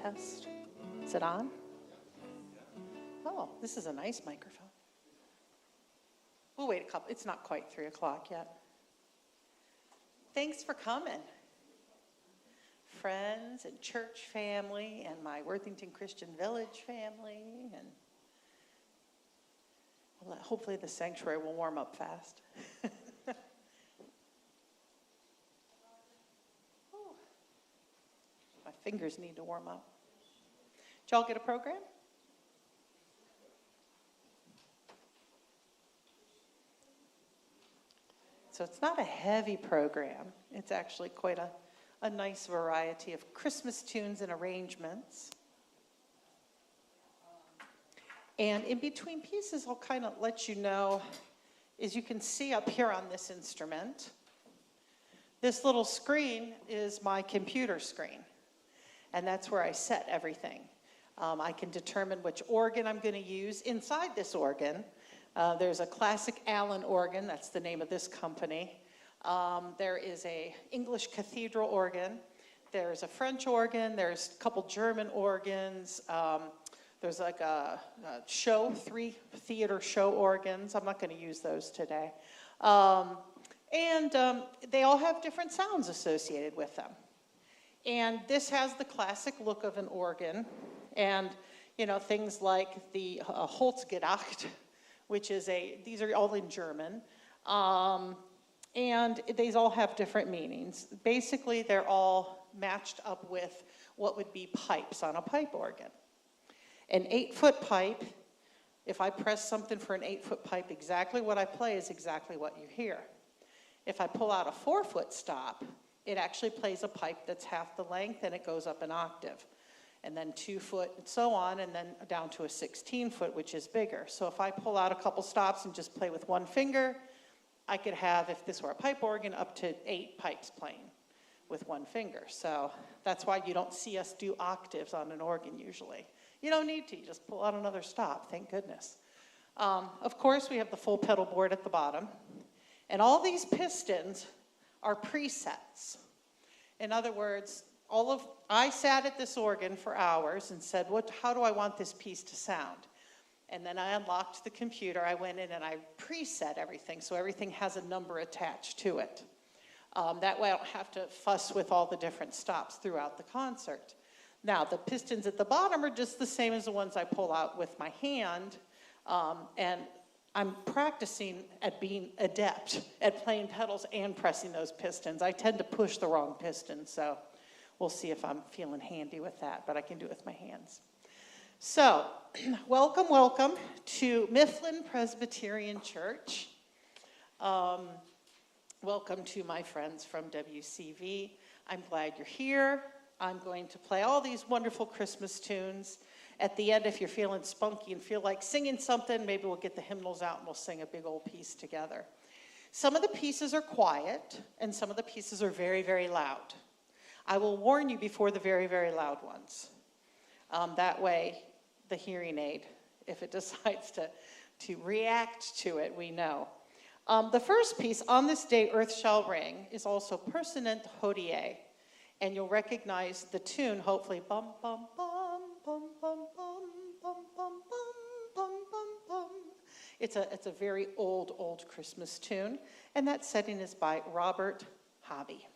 Test. Is it on? Oh, this is a nice microphone. We'll wait a couple. It's not quite 3 o'clock yet. Thanks for coming. Friends and church family and my Worthington Christian Village family. And hopefully the sanctuary will warm up fast. My fingers need to warm up. Did y'all get a program? So it's not a heavy program. It's actually quite a nice variety of Christmas tunes and arrangements. And in between pieces, I'll kind of let you know, as you can see up here on this instrument, this little screen is my computer screen. And that's where I set everything. I can determine which organ I'm going to use. Inside this organ, there's a classic Allen organ. That's the name of this company. There is a English cathedral organ. There's a French organ. There's a couple German organs. There's like a show, 3 theater show organs. I'm not going to use those today. And they all have different sounds associated with them. And this has the classic look of an organ. And, you know, things like the Holzgedacht, which is these are all in German. And these all have different meanings. Basically, they're all matched up with what would be pipes on a pipe organ. An 8-foot pipe, if I press something for an 8-foot pipe, exactly what I play is exactly what you hear. If I pull out a 4-foot stop, it actually plays a pipe that's half the length and it goes up an octave. And then 2-foot and so on, and then down to a 16-foot, which is bigger. So if I pull out a couple stops and just play with one finger, I could have, if this were a pipe organ, up to 8 pipes playing with one finger. So that's why you don't see us do octaves on an organ usually. You don't need to, you just pull out another stop, thank goodness. Of course, we have the full pedal board at the bottom. And all these pistons are presets. In other words, I sat at this organ for hours and said, how do I want this piece to sound? And then I unlocked the computer, I went in and I preset everything, so everything has a number attached to it. That way I don't have to fuss with all the different stops throughout the concert. Now, the pistons at the bottom are just the same as the ones I pull out with my hand, and I'm practicing at being adept at playing pedals and pressing those pistons. I tend to push the wrong piston, so we'll see if I'm feeling handy with that, but I can do it with my hands. So, welcome to Mifflin Presbyterian Church. Welcome to my friends from WCV. I'm glad you're here. I'm going to play all these wonderful Christmas tunes. At the end, if you're feeling spunky and feel like singing something, maybe we'll get the hymnals out and we'll sing a big old piece together. Some of the pieces are quiet, and some of the pieces are very, very loud. I will warn you before the very, very loud ones. That way, the hearing aid, if it decides to react to it, we know. The first piece, On This Day Earth Shall Ring, is also Persinent Hodie. And you'll recognize the tune, hopefully, bum, bum, bum, bum, bum, bum, bum, bum, bum, bum, bum, bum. It's a very old Christmas tune, and that setting is by Robert Hobby.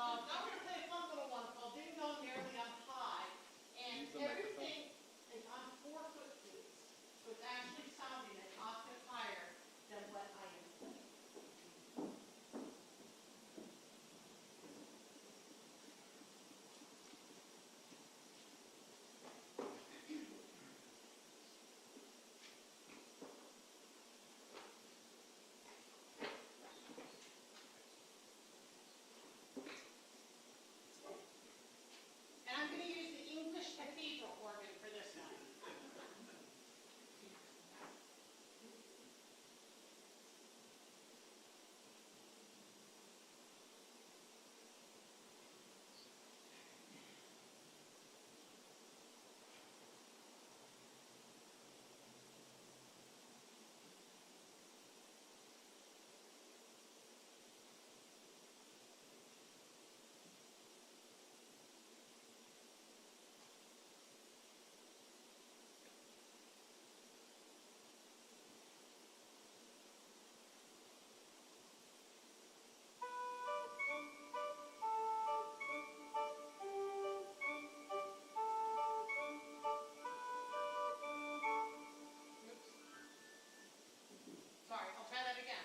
Now we're going to play a fun little one called Ding Dong Merrily on High. And everything is on 4-foot flutes. So it's actually sounding an octave higher than what I am playing. And I'm going to use the English cathedral organ for this one. Sorry, I'll try that again.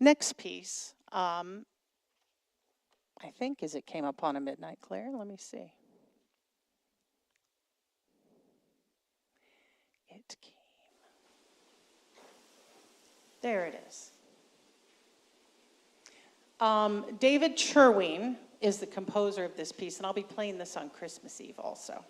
Next piece, I think is It Came Upon a Midnight Clear. Let me see. It came. There it is. David Cherwin is the composer of this piece, and I'll be playing this on Christmas Eve also.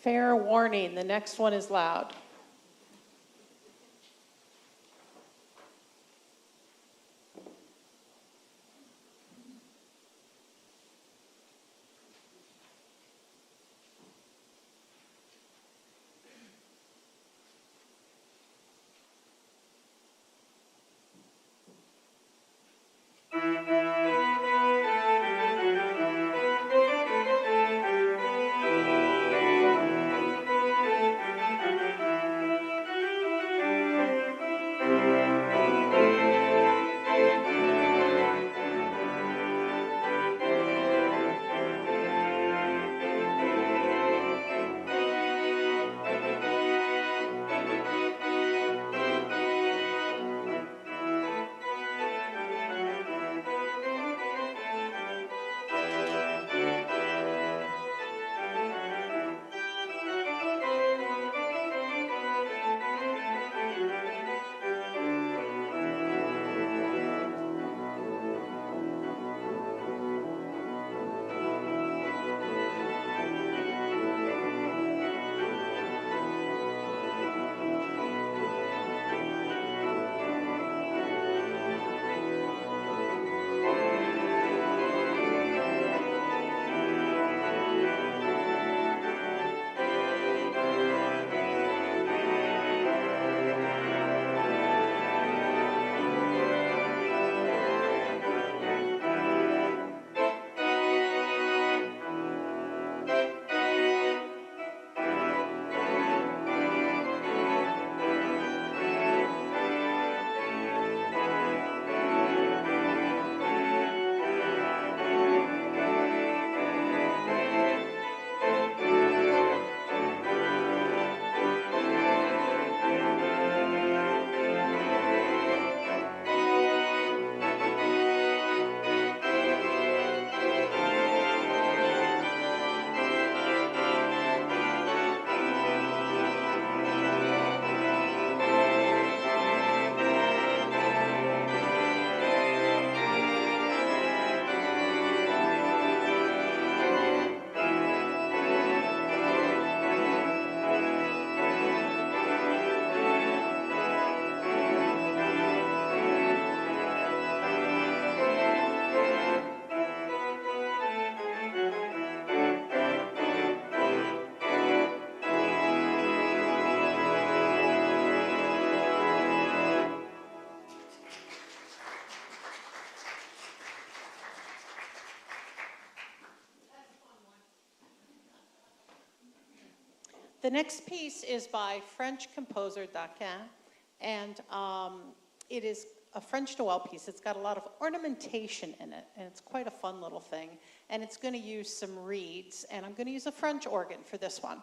Fair warning, the next one is loud. The next piece is by French composer Daquin, and it is a French Noel piece. It's got a lot of ornamentation in it, and it's quite a fun little thing. And it's going to use some reeds, and I'm going to use a French organ for this one.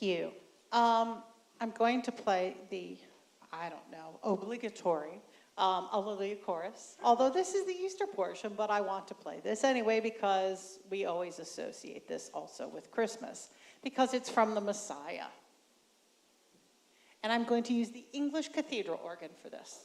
you. I'm going to play the, I don't know, obligatory Alleluia chorus. Although this is the Easter portion, but I want to play this anyway because we always associate this also with Christmas because it's from the Messiah. And I'm going to use the English cathedral organ for this.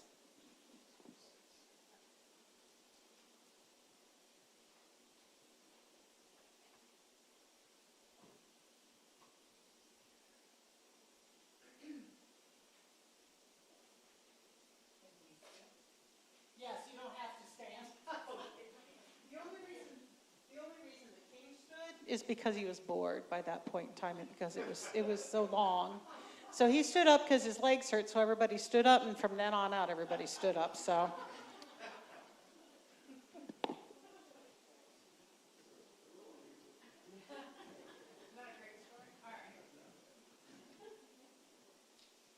Yes, you don't have to stand. The only reason the king stood is because he was bored by that point in time and because it was so long. So he stood up because his legs hurt, so everybody stood up, and from then on out, everybody stood up, so.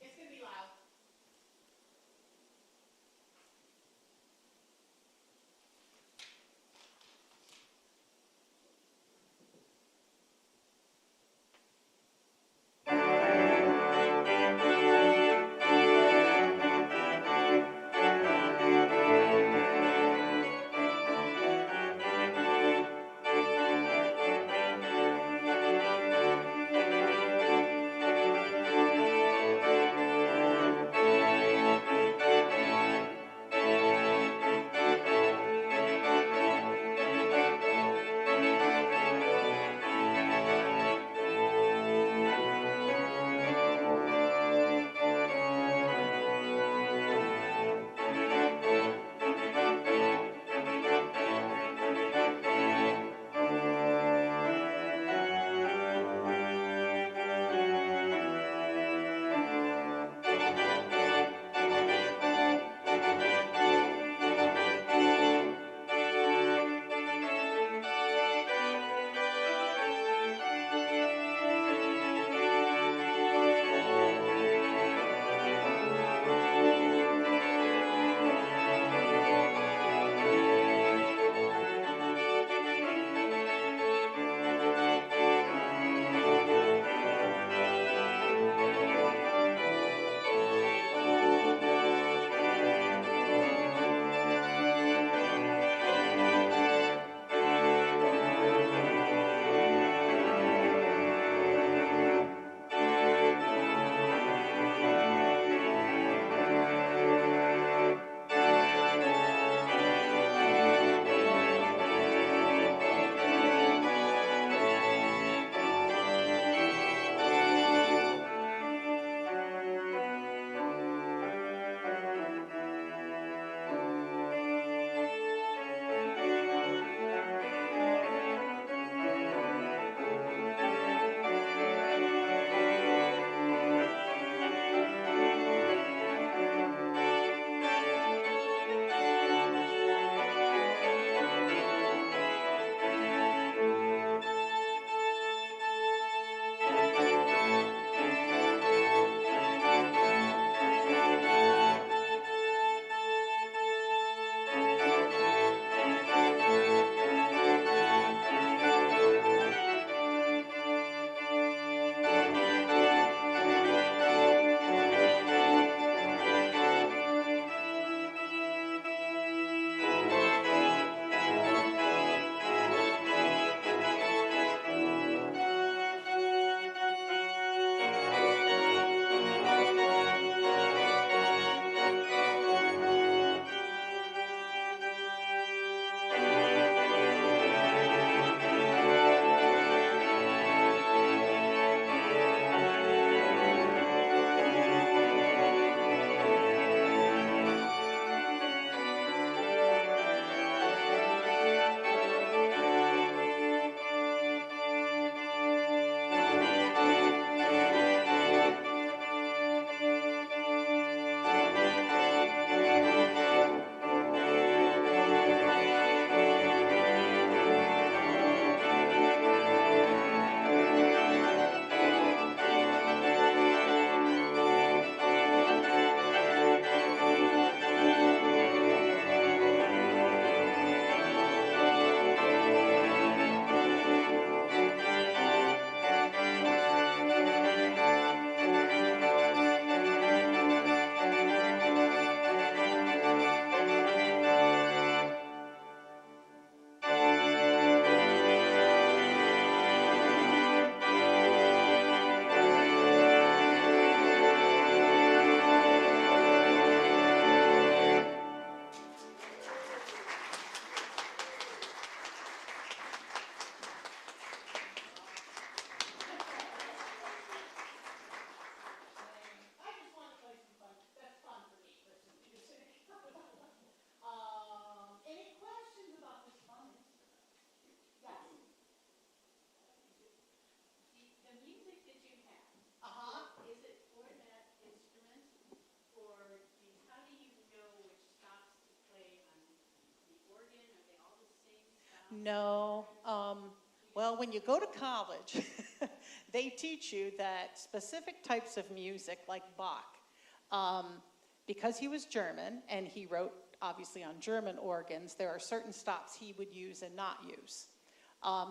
It's going to be loud. No. Well, when you go to college, they teach you that specific types of music, like Bach, because he was German and he wrote obviously on German organs, there are certain stops he would use and not use.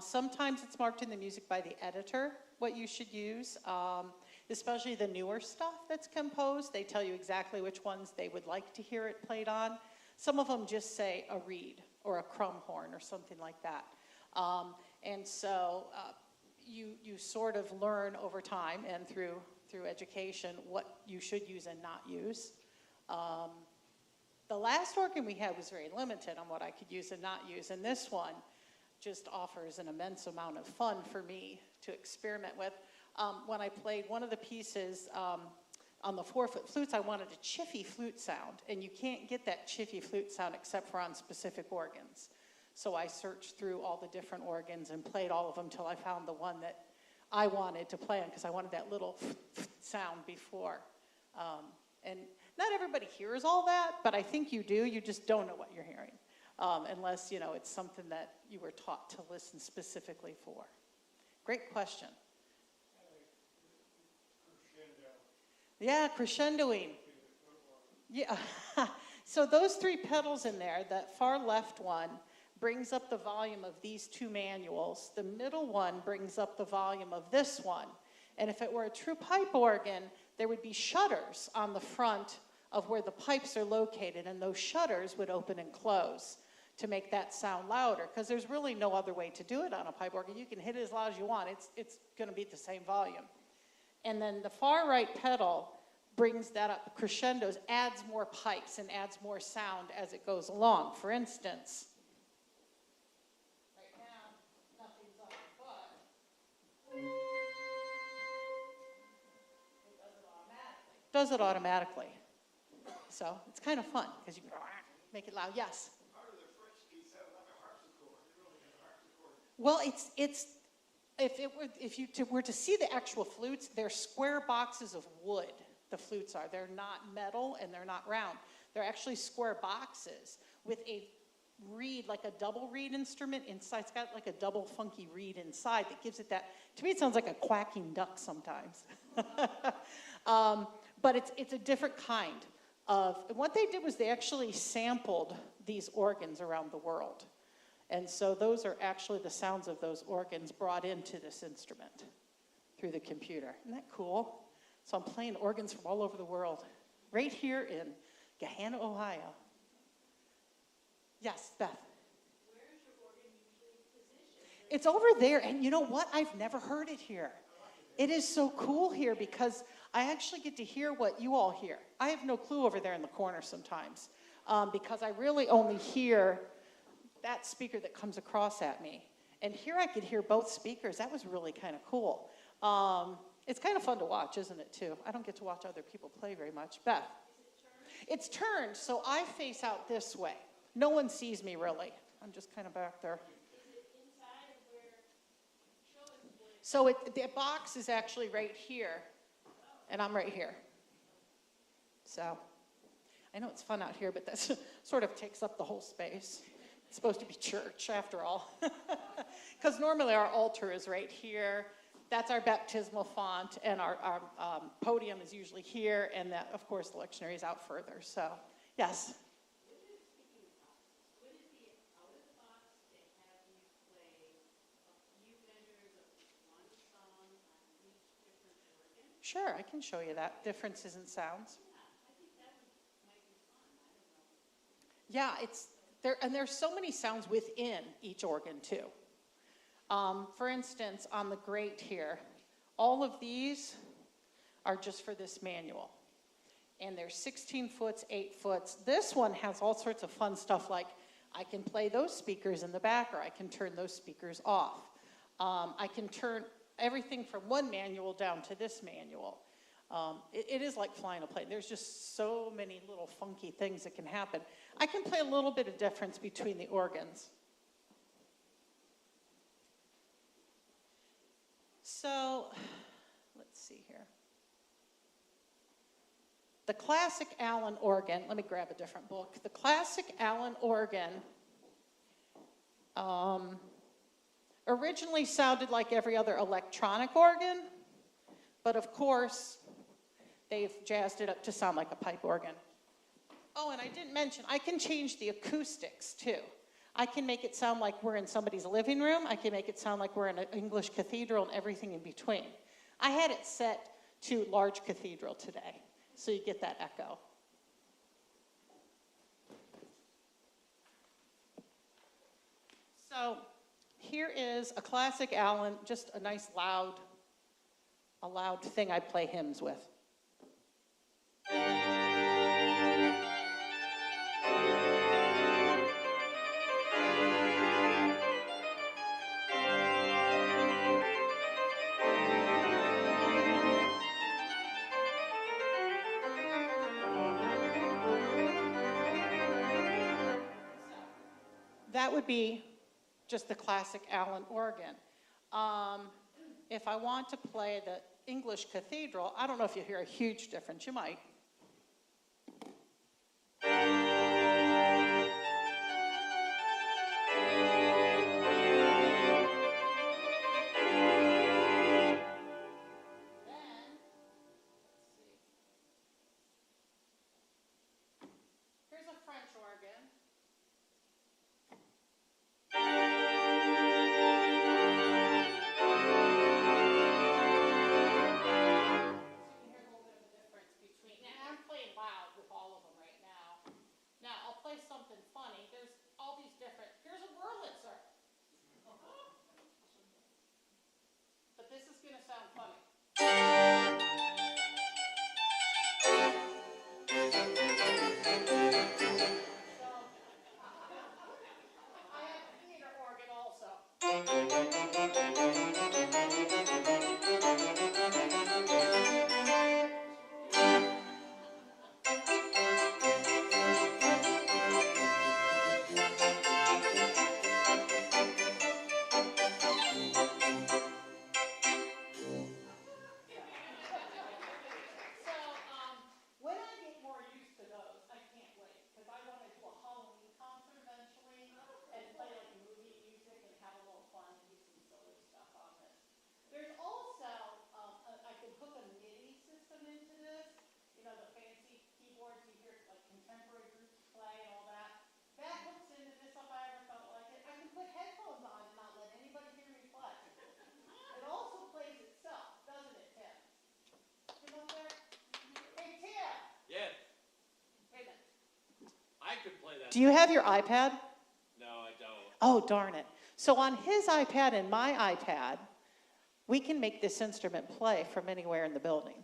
Sometimes it's marked in the music by the editor what you should use, especially the newer stuff that's composed. They tell you exactly which ones they would like to hear it played on. Some of them just say a reed or a crumb horn or something like that. And so you sort of learn over time and through education what you should use and not use. The last organ we had was very limited on what I could use and not use, and this one just offers an immense amount of fun for me to experiment with. When I played one of the pieces on the 4-foot flutes, I wanted a chiffy flute sound, and you can't get that chiffy flute sound except for on specific organs. So I searched through all the different organs and played all of them till I found the one that I wanted to play on, because I wanted that little sound before. And not everybody hears all that, but I think you do. You just don't know what you're hearing, unless, you know, it's something that you were taught to listen specifically for. Great question. Yeah, crescendoing. Yeah. So those 3 pedals in there, that far left one brings up the volume of these 2 manuals. The middle one brings up the volume of this one. And if it were a true pipe organ, there would be shutters on the front of where the pipes are located, and those shutters would open and close to make that sound louder, because there's really no other way to do it on a pipe organ. You can hit it as loud as you want. It's going to be the same volume. And then the far right pedal brings that up, crescendos, adds more pipes and adds more sound as it goes along. For instance, right now, nothing's on the foot. It does it automatically. So it's kind of fun, because you can make it loud. Yes? How do the French keys sound like a harpsichord? They really have a harpsichord. Well, if you were to see the actual flutes, they're square boxes of wood, the flutes are. They're not metal and they're not round. They're actually square boxes with a reed, like a double reed instrument inside. It's got like a double funky reed inside that gives it that. To me, it sounds like a quacking duck sometimes. But it's a different kind of. What they did was they actually sampled these organs around the world. And so those are actually the sounds of those organs brought into this instrument through the computer. Isn't that cool? So I'm playing organs from all over the world, right here in Gahanna, Ohio. Yes, Beth? Where is your organ usually positioned? It's over there, and you know what? I've never heard it here. It is so cool here because I actually get to hear what you all hear. I have no clue over there in the corner sometimes, because I really only hear that speaker that comes across at me. And here I could hear both speakers. That was really kind of cool. It's kind of fun to watch, isn't it, too? I don't get to watch other people play very much. Beth? It's turned, so I face out this way. No one sees me, really. I'm just kind of back there. Is it inside of where? Show us where. So the box is actually right here, and I'm right here. So I know it's fun out here, but that sort of takes up the whole space. It's supposed to be church, after all. Because normally our altar is right here. That's our baptismal font, and our podium is usually here, and that, of course, the lectionary is out further. So, yes? Would it be out of the box to have you play a few measures of one song on each different organ? Sure, I can show you that. Differences in sounds. Yeah, I think that might be fun. I don't know. Yeah, it's there, and there's so many sounds within each organ, too. For instance, on the grate here, all of these are just for this manual. And there's 16 foots, 8 foots. This one has all sorts of fun stuff, like I can play those speakers in the back, or I can turn those speakers off. I can turn everything from one manual down to this manual. It is like flying a plane. There's just so many little funky things that can happen. I can play a little bit of difference between the organs. So, let's see here. The classic Allen organ, let me grab a different book. The classic Allen organ Originally sounded like every other electronic organ, but of course, they've jazzed it up to sound like a pipe organ. Oh, and I didn't mention, I can change the acoustics too. I can make it sound like we're in somebody's living room. I can make it sound like we're in an English cathedral and everything in between. I had it set to large cathedral today, so you get that echo. So here is a classic Allen, just a nice loud thing I play hymns with. That would be just the classic Allen organ. If I want to play the English cathedral, I don't know if you hear a huge difference. You might. Here's a French organ. Something funny. There's all these different, here's a Wurlitzer. But this is going to sound funny. So, I have a theater organ also. Do you have your iPad? No, I don't. Oh, darn it. So on his iPad and my iPad, we can make this instrument play from anywhere in the building.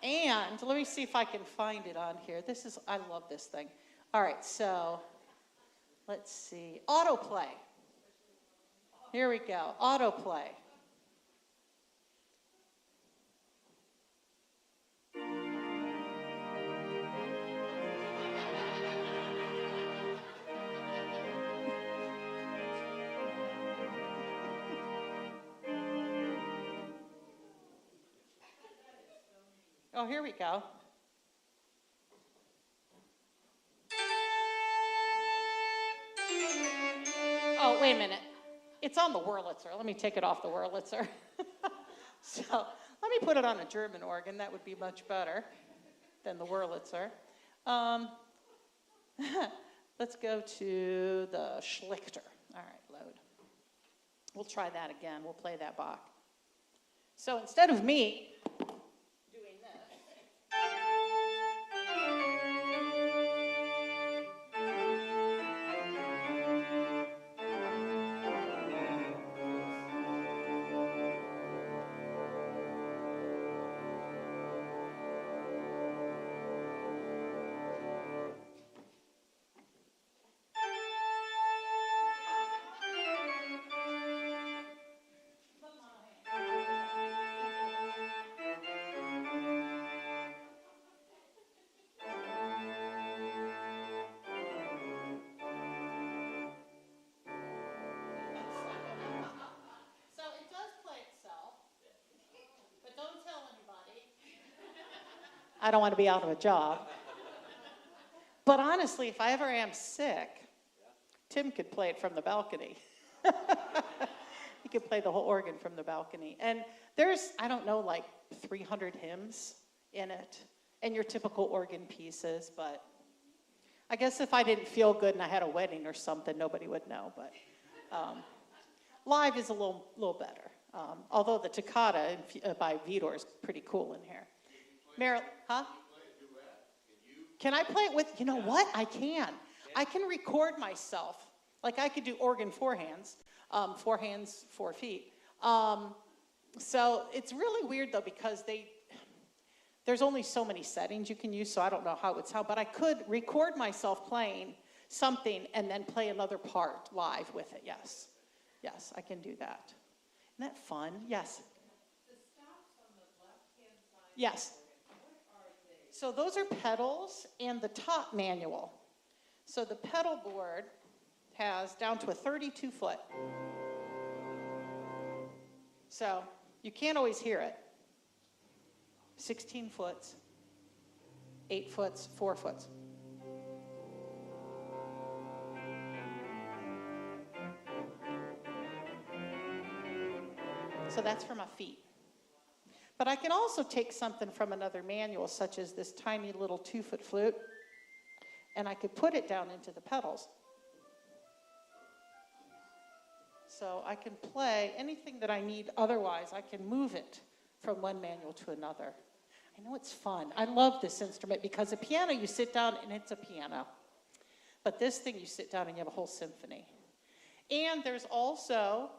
And let me see if I can find it on here. I love this thing. All right, so let's see. Autoplay. Here we go. Autoplay. Oh, here we go. Oh, wait a minute. It's on the Wurlitzer. Let me take it off the Wurlitzer. So let me put it on a German organ. That would be much better than the Wurlitzer. Let's go to the Schlichter. All right, load. We'll try that again. We'll play that Bach. So instead of me doing this, I don't want to be out of a job. But honestly, if I ever am sick, Tim could play it from the balcony. He could play the whole organ from the balcony. And there's, I don't know, like 300 hymns in it, and your typical organ pieces, but I guess if I didn't feel good and I had a wedding or something, nobody would know, but live is a little better. Although the toccata by Vidor is pretty cool in here. Meryl, huh? Can I play it with, you know what? I can. I can record myself. Like I could do organ four hands, 4 feet. So it's really weird though because there's only so many settings you can use, so I don't know how it would sound, but I could record myself playing something and then play another part live with it, yes. Yes, I can do that. Isn't that fun? Yes. The stops on the left-hand side. Yes. What are they? So those are pedals and the top manual. So the pedal board has down to a 32 foot. So you can't always hear it. 16 foots, 8 foots, 4 foots. So that's for my feet. But I can also take something from another manual, such as this tiny little 2-foot flute, and I could put it down into the pedals. So I can play anything that I need otherwise. I can move it from one manual to another. I know it's fun. I love this instrument because a piano, you sit down and it's a piano. But this thing, you sit down and you have a whole symphony. And there's also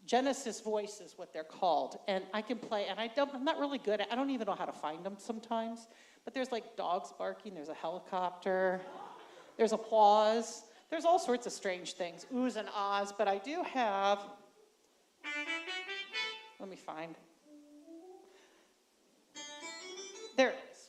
Genesis voices, what they're called. And I can play, and I'm not really good at, I don't even know how to find them sometimes. But there's like dogs barking, there's a helicopter, there's applause. There's all sorts of strange things, oohs and ahs, but I do have, let me find. There it is.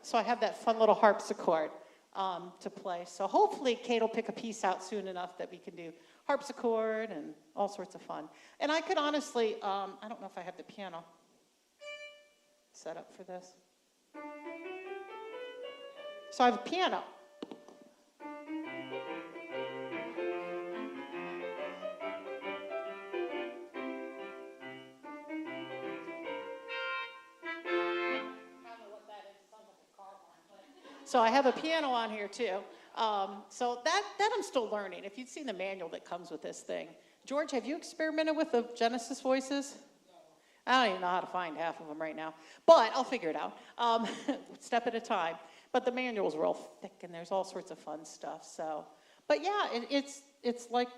So I have that fun little harpsichord to play. So hopefully Kate will pick a piece out soon enough that we can do harpsichord and all sorts of fun. And I could honestly, I don't know if I have the piano set up for this. So I have a piano. So I have a piano on here too. So that I'm still learning. If you'd seen the manual that comes with this thing. George, have you experimented with the Genesis voices? No. I don't even know how to find half of them right now. But I'll figure it out. Step at a time. But the manual's real thick and there's all sorts of fun stuff. So, but yeah, it's like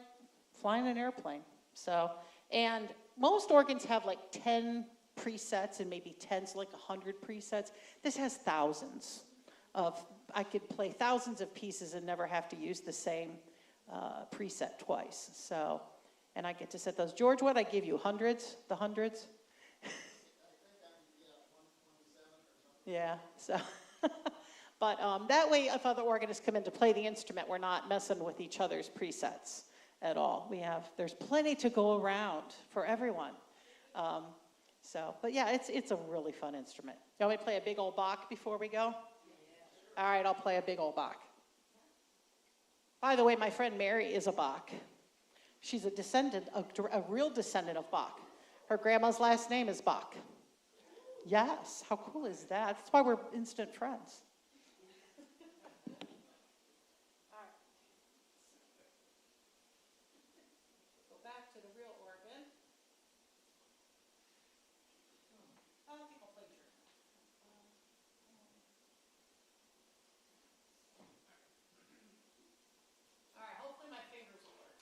flying an airplane. So, and most organs have like 10 presets and maybe 10 to like 100 presets. This has thousands. I could play thousands of pieces and never have to use the same preset twice. So, and I get to set those. George, what I give you? Hundreds? The hundreds? I think I'm 127 or something. Yeah. So, but that way, if other organists come in to play the instrument, we're not messing with each other's presets at all. There's plenty to go around for everyone. So, but yeah, it's a really fun instrument. You want me to play a big old Bach before we go? All right, I'll play a big old Bach. By the way, my friend Mary is a Bach. She's a descendant, a real descendant of Bach. Her grandma's last name is Bach. Yes, how cool is that? That's why we're instant friends. All right. Go back to the real organ. I think I'll play yours. All right, hopefully my fingers will work.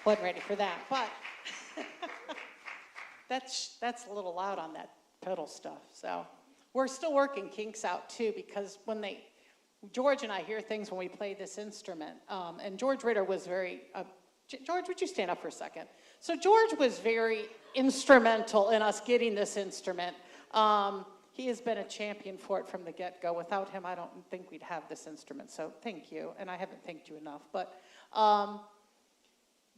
Wasn't ready for that, but that's a little loud on that pedal stuff. So we're still working kinks out too, because George and I hear things when we play this instrument. And George Ritter was very, George, would you stand up for a second? So George was very instrumental in us getting this instrument. He has been a champion for it from the get-go. Without him, I don't think we'd have this instrument. So thank you, and I haven't thanked you enough. But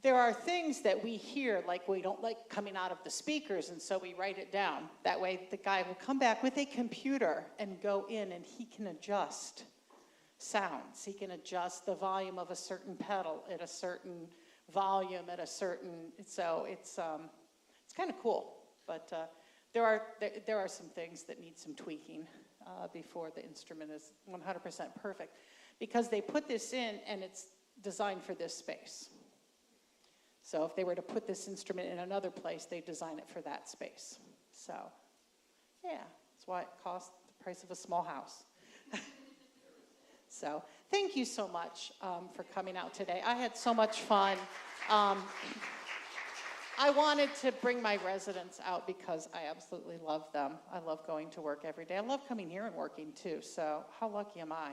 there are things that we hear, like we don't like coming out of the speakers, and so we write it down. That way the guy will come back with a computer and go in, and he can adjust sounds. He can adjust the volume of a certain pedal at a certain volume at a certain, so it's kind of cool. But there are some things that need some tweaking before the instrument is 100% perfect, because they put this in and it's designed for this space. So if they were to put this instrument in another place, they design it for that space. So yeah, that's why it costs the price of a small house. So thank you so much for coming out today. I had so much fun. I wanted to bring my residents out because I absolutely love them. I love going to work every day. I love coming here and working too. So how lucky am I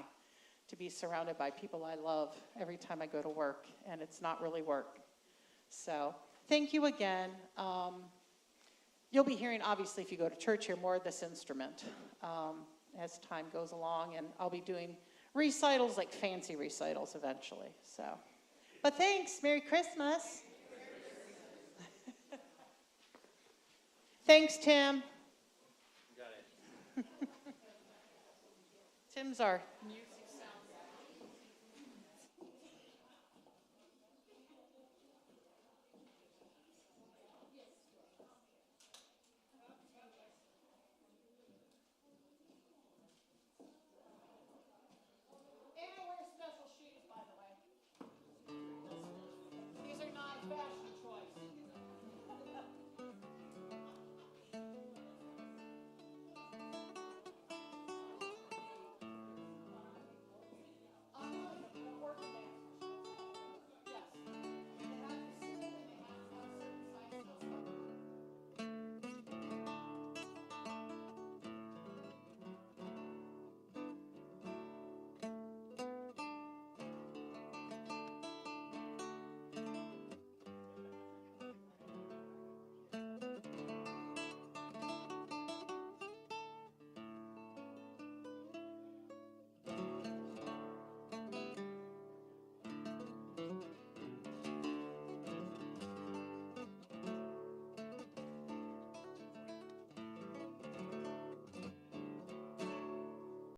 to be surrounded by people I love every time I go to work, and it's not really work. So thank you again. You'll be hearing, obviously, if you go to church here, more of this instrument as time goes along, and I'll be doing recitals, like fancy recitals eventually. So, but thanks. Merry Christmas. Thanks, Tim. Got it. Tim's our new